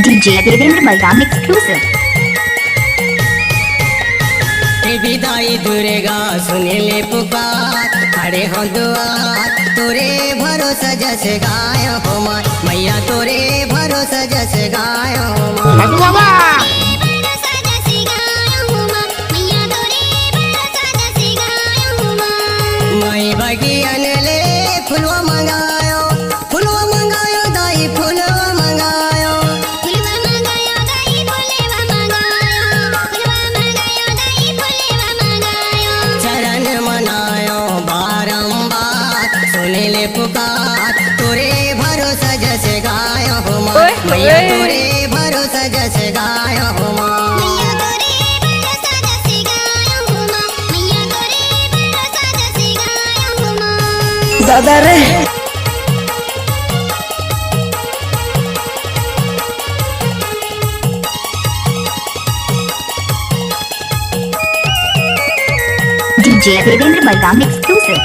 DJ Devendra Balram exclusive. विदाई दुर्गा सुनिले पुकार, खड़े हो दुआर तोरे भरोसा जस गाय हो माँ मैया, तोरे भरोसा जस गाय हो माँ। मई बगियन ले फुलवा मंगायो, फुलवा मंगायो दाई फुलवा मंगायो, चरण मनायो बारंबार सुनिले पुकार, तोरे भरोसा जस गाय हो माँ मैया, तोरे भरोसा जस गाय हो माँ। दादा रे DJ Devendra Balram exclusive.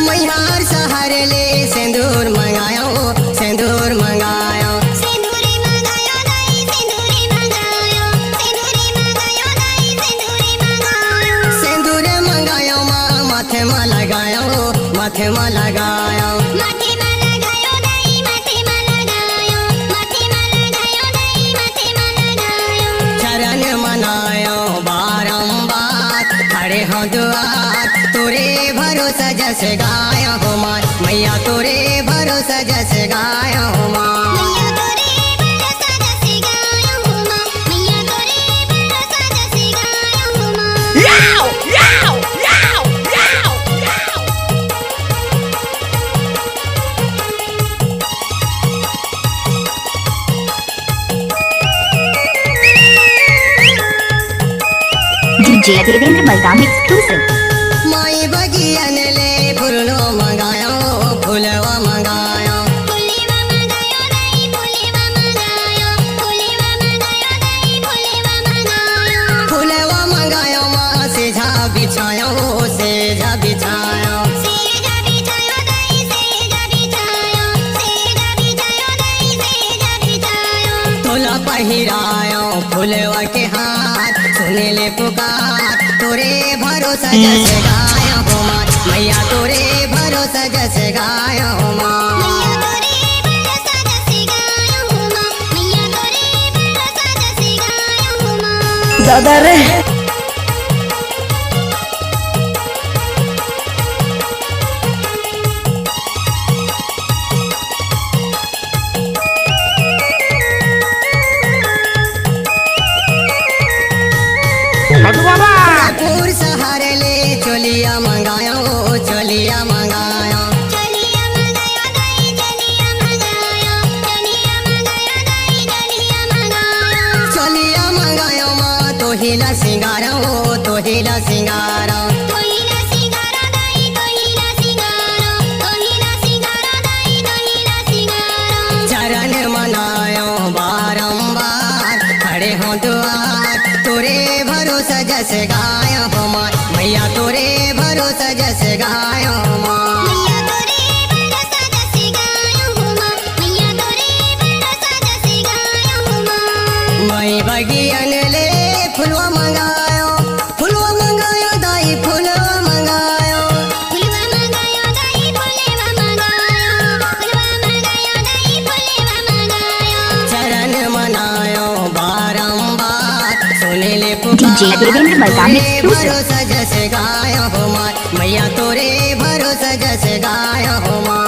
Maihar शहर ले सिंदूर मंगायो, सिंदूर मंगायो, सिंदूर मंगायो माँ माथे में लगायो, माथे में लगायो, चरण मनायो बारंबार खड़े हो दुआर, तोरे भरोसा जस गाय हो माँ मैया, तोरे भरोसा जस गाय हो माँ। DJ Devendra Balram exclusive. माई बगियन ले फूलो मंगायो, फूलवा मंगायो, फूलवा मंगायो माँ सेजा बिछायो, सेजा बिछायो, तोला पहिरायो फूलवा के हाथ सुनिले पुकार, तोरे भरोसा जस गाय हो माँ मैया, तोरे भरोसा जस गाय हो माँ। दादा रे पूर शहर ले चोलिया मंगायो, चोलिया मंगायो, चोलिया मंगायो माँ तो हिला सिंगारो, तो हिला सिंगारो, चरण मनायो बारंबार खड़े हो दुआर, तोरे भरोसा जस गाय हो माँ मैया, तोरे भरोसा जस गाय हो माँ। मई बगियन ले फुलवा मंगायो, फुलवा मंगायो दाई फुलवा मंगायो, चरण मनायो बारंबार सुनिले DJ Devendra Balram तोरे exclusive. भरोसा जस गाय हो माँ मैया, तोरे भरोसा जस गाय हो माँ।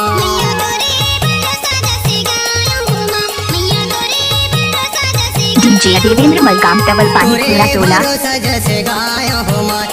DJ Devendra Balram Tawal Pani तोरे Pura Tola. भरोसा जस गाय हो माँ